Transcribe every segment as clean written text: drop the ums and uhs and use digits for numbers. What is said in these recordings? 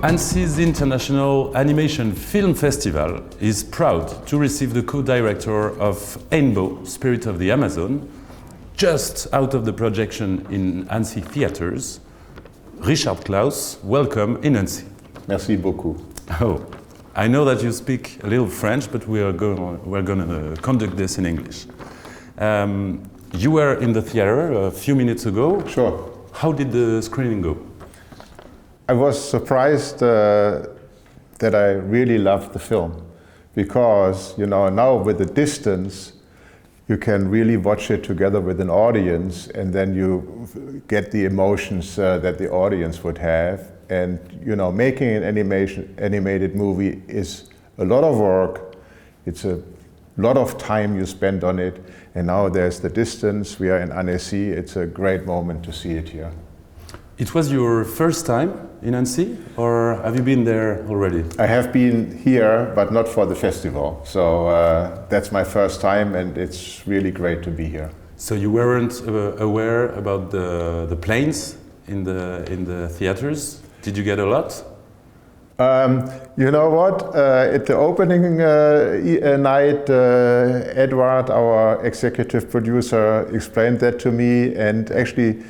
Annecy's International Animation Film Festival is proud to receive the co-director of Ainbo, Spirit of the Amazon, just out of the projection in Annecy theaters. Richard Claus, welcome in Annecy. Merci beaucoup. Oh, I know that you speak a little French, but we're going to conduct this in English. You were in the theater a few minutes ago. Sure. How did the screening go? I was surprised that I really loved the film because, you know, now with the distance, you can really watch it together with an audience, and then you get the emotions that the audience would have. And, you know, making an animated movie is a lot of work. It's a lot of time you spend on it. And now there's the distance. We are in Annecy. It's a great moment to see it here. It was your first time in Annecy, or have you been there already? I have been here, but not for the festival. So that's my first time, and it's really great to be here. So you weren't aware about the planes in the theaters? Did you get a lot? You know what? At the opening night, Edward, our executive producer, explained that to me, and actually,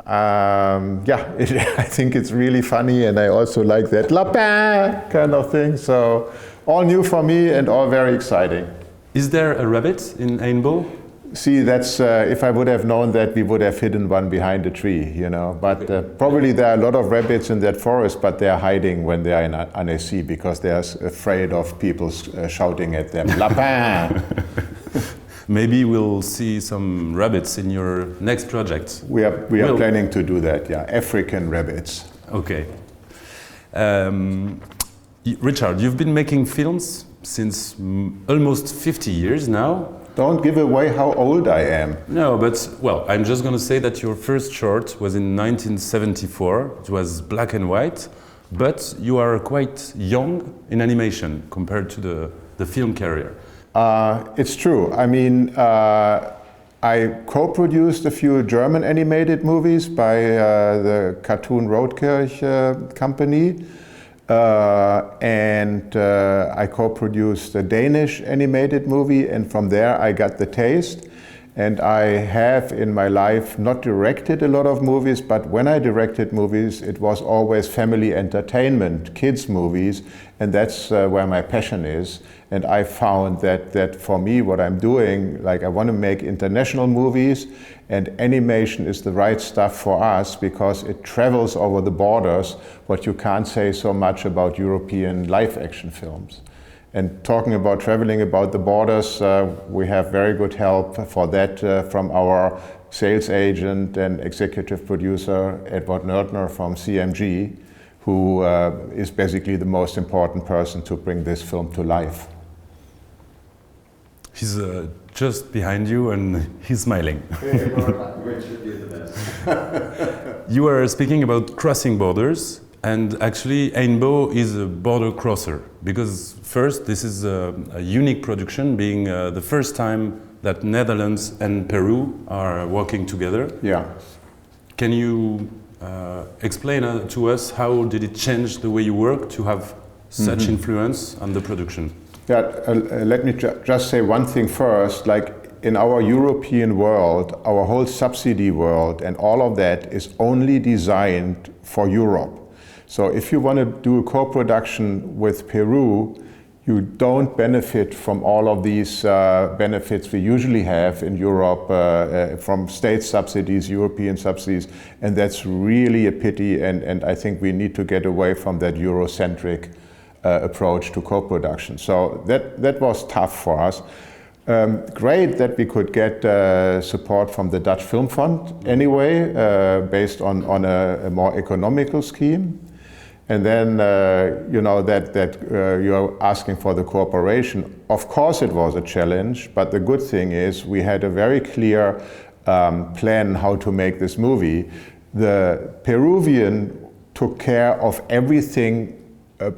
I think it's really funny, and I also like that lapin kind of thing. So, all new for me and all very exciting. Is there a rabbit in Ainbo? See, that's if I would have known that, we would have hidden one behind a tree, you know. But probably there are a lot of rabbits in that forest, but they are hiding when they are in Annecy because they are afraid of people shouting at them, lapin! Maybe we'll see some rabbits in your next project. We are planning to do that, yeah. African rabbits. Okay. Richard, you've been making films since almost 50 years now. Don't give away how old I am. No, but, well, I'm just going to say that your first short was in 1974. It was black and white, but you are quite young in animation compared to the film career. It's true. I mean, I co-produced a few German animated movies by the Cartoon Rotkirch company. And I co-produced a Danish animated movie, and from there I got the taste. And I have in my life not directed a lot of movies, but when I directed movies, it was always family entertainment, kids movies, and that's where my passion is. And I found that for me, what I'm doing, like I want to make international movies, and animation is the right stuff for us because it travels over the borders, what you can't say so much about European live action films. And talking about traveling about the borders, we have very good help for that from our sales agent and executive producer, Edward Nerdner from CMG, who is basically the most important person to bring this film to life. He's just behind you and he's smiling. You were speaking about crossing borders. And actually, Ainbo is a border crosser because first, this is a unique production, being the first time that Netherlands and Peru are working together. Yeah. Can you explain to us how did it change the way you work to have such influence on the production? Yeah, let me just say one thing first. Like in our European world, our whole subsidy world and all of that is only designed for Europe. So if you want to do a co-production with Peru, you don't benefit from all of these benefits we usually have in Europe from state subsidies, European subsidies, and that's really a pity, and I think we need to get away from that Eurocentric approach to co-production. So that was tough for us. Great that we could get support from the Dutch Film Fund anyway, based on a more economical scheme. And then, you know, that you're asking for the cooperation. Of course it was a challenge, but the good thing is we had a very clear plan how to make this movie. The Peruvian took care of everything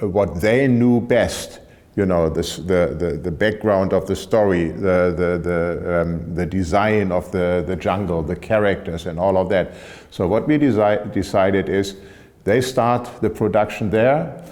what they knew best. You know, the background of the story, the design of the jungle, the characters and all of that. So what we decided is They start the production there.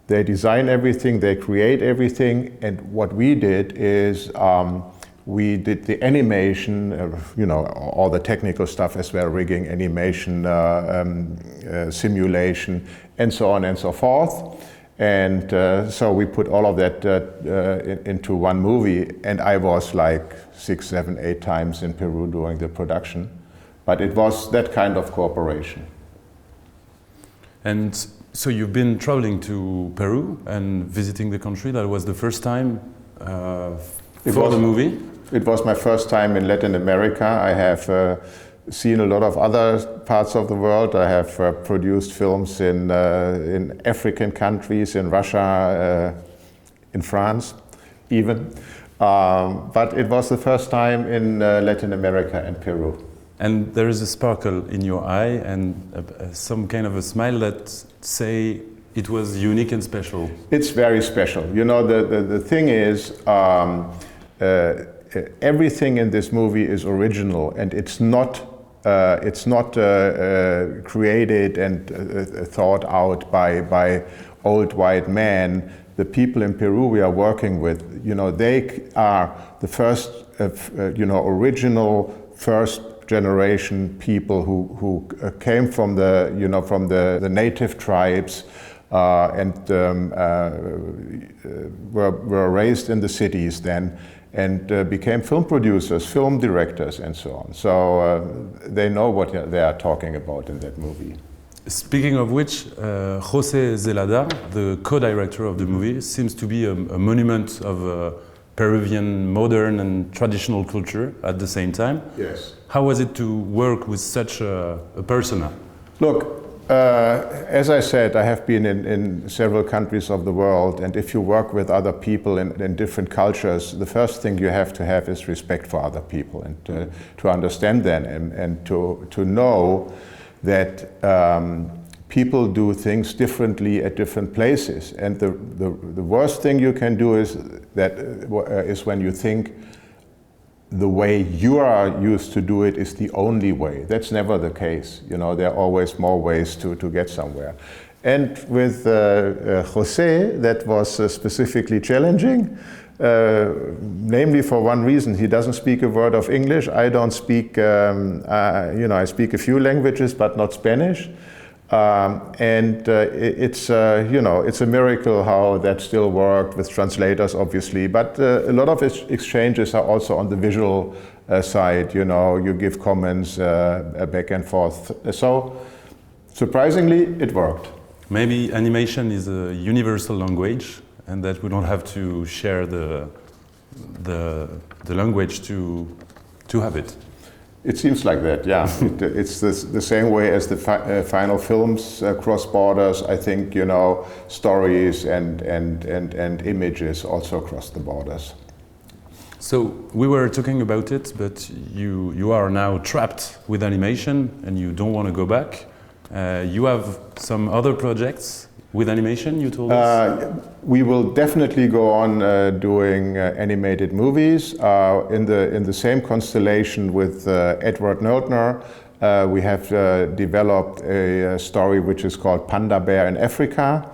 They design everything, they create everything, and what we did is we did the animation, all the technical stuff as well, rigging, animation, simulation, and so on and so forth. And so we put all of that into one movie, and I was like 6, 7, 8 times in Peru during the production. But it was that kind of cooperation. And so you've been traveling to Peru and visiting the country. That was the first time for the movie? It was my first time in Latin America. I have seen a lot of other parts of the world. I have produced films in African countries, in Russia, in France even. But it was the first time in Latin America and Peru. And there is a sparkle in your eye and some kind of a smile that say it was unique and special. It's very special. You know, the thing is, everything in this movie is original, and it's not created and thought out by old white men. The people in Peru we are working with, you know, they are the first, original first generation people who came from the native tribes and were raised in the cities then, and became film producers, film directors, and so on. So they know what they are talking about in that movie. Speaking of which, José Zelada, the co-director of the movie, seems to be a monument of Peruvian modern and traditional culture at the same time. Yes. How was it to work with such a persona? Look, as I said, I have been in several countries of the world, and if you work with other people in different cultures, the first thing you have to have is respect for other people, and to understand them, and to know that people do things differently at different places. And the worst thing you can do is when you think the way you are used to do it is the only way. That's never the case. You know, there are always more ways to get somewhere. And with José, that was specifically challenging, namely for one reason. He doesn't speak a word of English. I don't speak, I speak a few languages, but not Spanish. It's a miracle how that still worked with translators, obviously. But a lot of exchanges are also on the visual side. You know, you give comments back and forth. So surprisingly, it worked. Maybe animation is a universal language, and that we don't have to share the language to have it. It seems like that, yeah. It's the same way as the final films cross borders. I think, you know, stories and images also cross the borders. So we were talking about it, but you are now trapped with animation and you don't want to go back. You have some other projects with animation, you told us? We will definitely go on doing animated movies in the same constellation with Edward Nordner. We have developed a story which is called Panda Bear in Africa.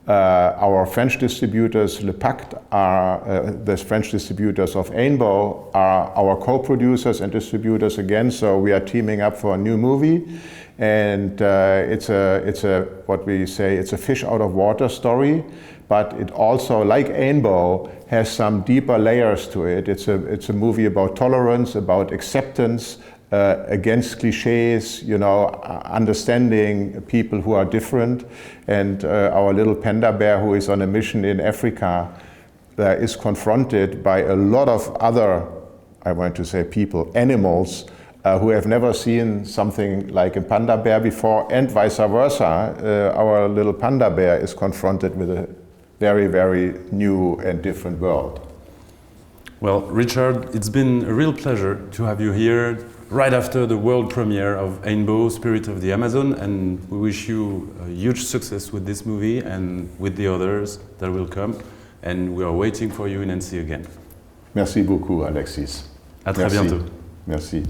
Our French distributors, Le Pacte, are the French distributors of Ainbo, are our co-producers and distributors again. So we are teaming up for a new movie. And it's a what we say, it's a fish out of water story, but it also, like Ainbo, has some deeper layers to it. It's a movie about tolerance, about acceptance, against cliches, you know, understanding people who are different. And our little panda bear, who is on a mission in Africa, is confronted by a lot of other, I want to say people, animals, who have never seen something like a panda bear before, and vice versa. Our little panda bear is confronted with a very, very new and different world. Well, Richard, it's been a real pleasure to have you here right after the world premiere of Ainbo, Spirit of the Amazon, and we wish you a huge success with this movie and with the others that will come, and we are waiting for you in Annecy again. Merci beaucoup, Alexis. À très bientôt. Merci.